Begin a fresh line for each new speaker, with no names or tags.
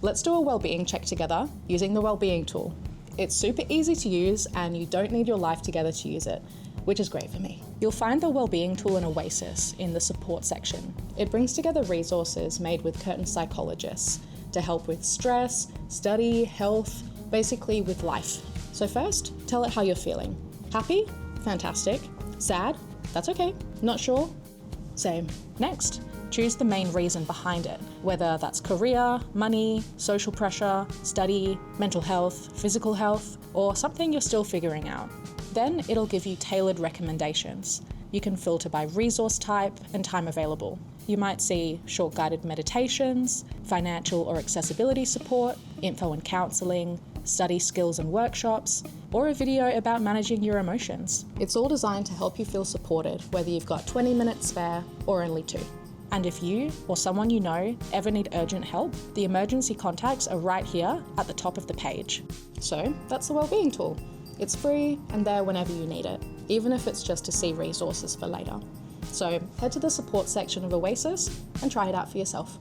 Let's do a wellbeing check together using the Wellbeing tool. It's super easy to use and you don't need your life together to use it, which is great for me. You'll find the Wellbeing tool in OASIS in the support section. It brings together resources made with Curtin psychologists to help with stress, study, health, basically with life. So first, tell it how you're feeling. Happy? Fantastic. Sad? That's okay. Not sure? Same. Next, choose the main reason behind it, whether that's career, money, social pressure, study, mental health, physical health, or something you're still figuring out. Then it'll give you tailored recommendations. You can filter by resource type and time available. You might see short guided meditations, financial or accessibility support, info and counselling, study skills and workshops, or a video about managing your emotions. It's all designed to help you feel supported, whether you've got 20 minutes spare or only 2. And if you or someone you know ever need urgent help, the emergency contacts are right here at the top of the page. So that's the Wellbeing tool. It's free and there whenever you need it, even if it's just to see resources for later. So head to the support section of OASIS and try it out for yourself.